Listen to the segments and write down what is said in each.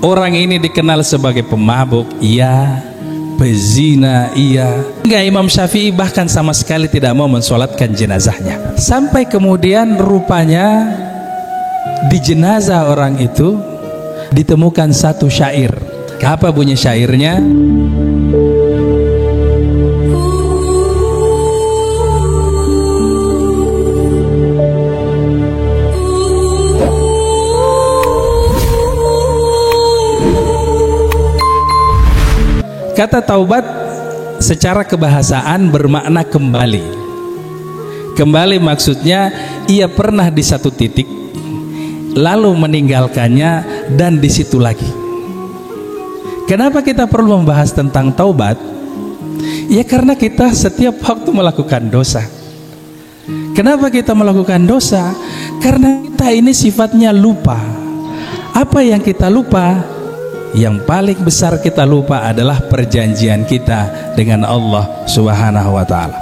Orang ini dikenal sebagai pemabuk, iya. Pezina, iya. Enggak, Imam Syafi'i bahkan sama sekali tidak mau mensolatkan jenazahnya. Sampai kemudian rupanya di jenazah orang itu ditemukan satu syair. Apa bunyi syairnya? Kata taubat secara kebahasaan bermakna kembali. Kembali maksudnya ia pernah di satu titik lalu meninggalkannya dan di situ lagi. Kenapa kita perlu membahas tentang taubat? Ya karena kita setiap waktu melakukan dosa. Kenapa kita melakukan dosa? Karena kita ini sifatnya lupa. Apa yang kita lupa? Yang paling besar kita lupa adalah perjanjian kita dengan Allah Subhanahu wa ta'ala.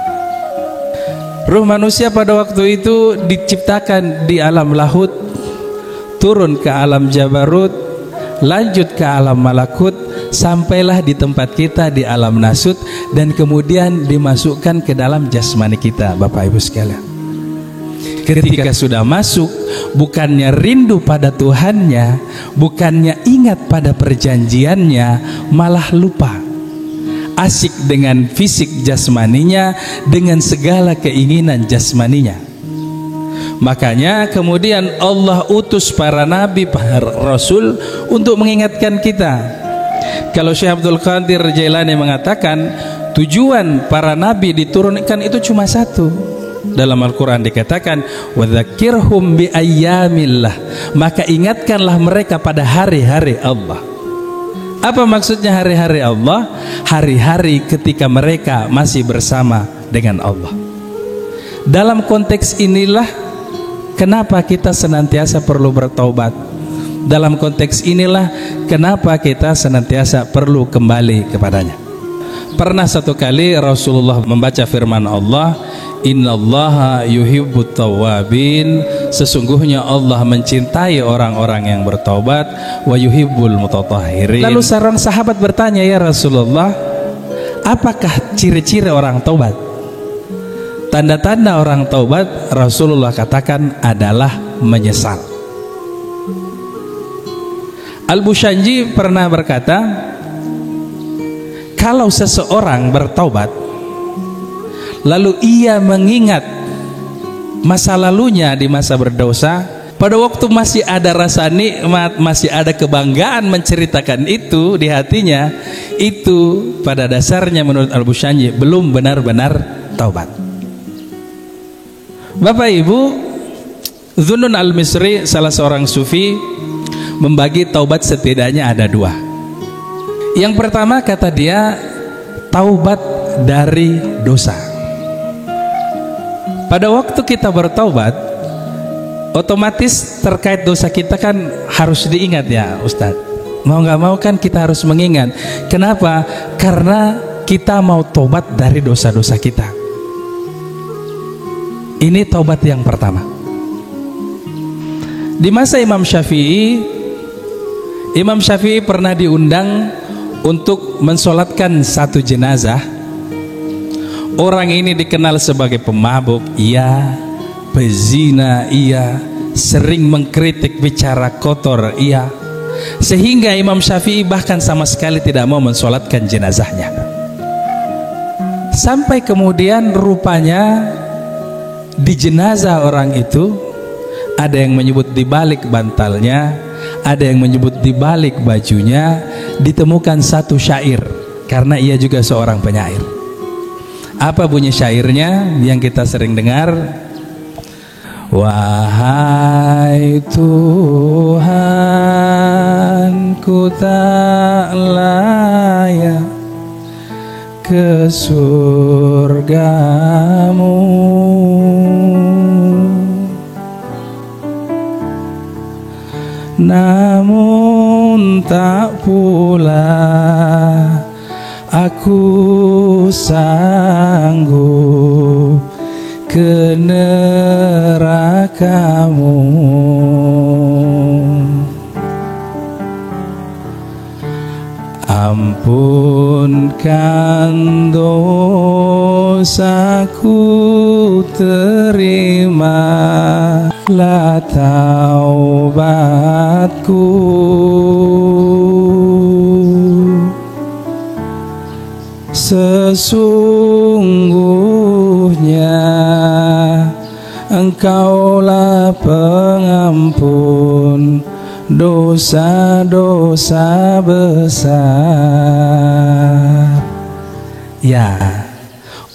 Ruh manusia pada waktu itu diciptakan di alam lahut, turun ke alam jabarut, lanjut ke alam malakut, sampailah di tempat kita di alam nasut, dan kemudian dimasukkan ke dalam jasmani kita. Bapak Ibu sekalian, ketika sudah masuk, bukannya rindu pada Tuhannya, bukannya ingat pada perjanjiannya, malah lupa. Asik dengan fisik jasmaninya, dengan segala keinginan jasmaninya. Makanya kemudian Allah utus para nabi, para rasul untuk mengingatkan kita. Kalau Syekh Abdul Qadir Jailani mengatakan tujuan para nabi diturunkan itu cuma satu. Dalam Al-Quran dikatakan wadzakirhum bi ayyamillah, maka ingatkanlah mereka pada hari-hari Allah. Apa maksudnya hari-hari Allah? Hari-hari ketika mereka masih bersama dengan Allah. Dalam konteks inilah kenapa kita senantiasa perlu bertaubat. Dalam konteks inilah kenapa kita senantiasa perlu kembali kepadanya. Pernah satu kali Rasulullah membaca firman Allah, innallaha yuhibbut tawwabin, sesungguhnya Allah mencintai orang-orang yang bertaubat, wa yuhibbul mutatahhirin. Lalu seorang sahabat bertanya, ya Rasulullah, apakah ciri-ciri orang taubat? Tanda-tanda orang taubat, Rasulullah katakan adalah menyesal. Al-Bushanji pernah berkata, kalau seseorang bertaubat lalu ia mengingat masa lalunya di masa berdosa, pada waktu masih ada rasa nikmat, masih ada kebanggaan menceritakan itu di hatinya, itu pada dasarnya menurut Al-Bushanji belum benar-benar taubat. Bapak Ibu, Zunnun Al-Misri, salah seorang sufi, membagi taubat setidaknya ada dua. Yang pertama kata dia, taubat dari dosa. Pada waktu kita bertaubat, otomatis terkait dosa kita kan harus diingat ya Ustadz. Mau nggak mau kan kita harus mengingat. Kenapa? Karena kita mau taubat dari dosa-dosa kita. Ini taubat yang pertama. Di masa Imam Syafi'i pernah diundang untuk mensolatkan satu jenazah. Orang ini dikenal sebagai pemabuk, iya. Pezina, iya. Sering mengkritik, bicara kotor, iya. Sehingga Imam Syafi'i bahkan sama sekali tidak mau mensolatkan jenazahnya. Sampai kemudian rupanya di jenazah orang itu ada yang menyebut di balik bantalnya, ada yang menyebut di balik bajunya ditemukan satu syair, karena ia juga seorang penyair. Apa bunyi syairnya yang kita sering dengar? Wahai Tuhan, ku tak layak ke surgamu, namun tak pula aku sanggup ke nerakamu. ampunkan dosaku, terimalah taubatku. Sesungguhnya Engkaulah pengampun dosa-dosa besar. Ya,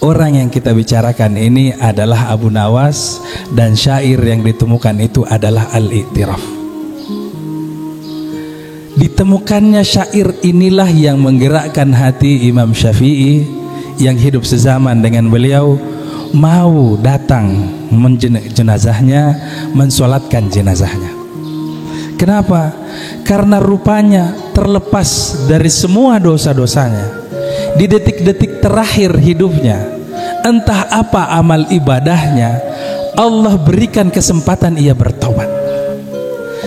orang yang kita bicarakan ini adalah Abu Nawas, dan syair yang ditemukan itu adalah Al-I'tiraf. Ditemukannya syair inilah yang menggerakkan hati Imam Syafi'i yang hidup sezaman dengan beliau, mau datang jenazahnya, mensolatkan jenazahnya. Kenapa? Karena rupanya terlepas dari semua dosa-dosanya, di detik-detik terakhir hidupnya, entah apa amal ibadahnya, Allah berikan kesempatan ia bertobat.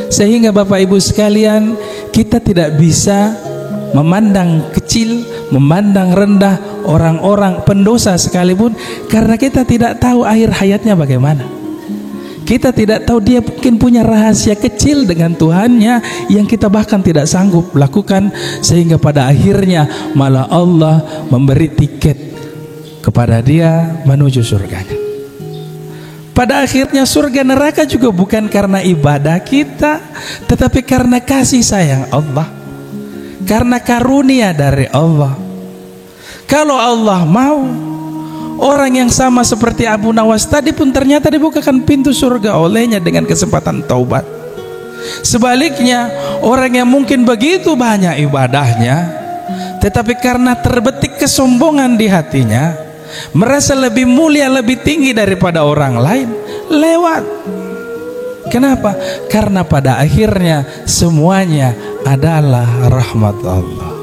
Sehingga Bapak Ibu sekalian, kita tidak bisa memandang kecil, memandang rendah orang-orang pendosa sekalipun, karena kita tidak tahu akhir hayatnya bagaimana. Kita tidak tahu, dia mungkin punya rahasia kecil dengan Tuhannya yang kita bahkan tidak sanggup lakukan, sehingga pada akhirnya malah Allah memberi tiket kepada dia menuju surganya. Pada akhirnya surga neraka juga bukan karena ibadah kita, tetapi karena kasih sayang Allah, karena karunia dari Allah. Kalau Allah mau, orang yang sama seperti Abu Nawas tadi pun ternyata dibukakan pintu surga olehnya dengan kesempatan taubat. Sebaliknya, orang yang mungkin begitu banyak ibadahnya, tetapi karena terbetik kesombongan di hatinya, merasa lebih mulia, lebih tinggi daripada orang lain, lewat. Kenapa? Karena pada akhirnya semuanya adalah rahmat Allah.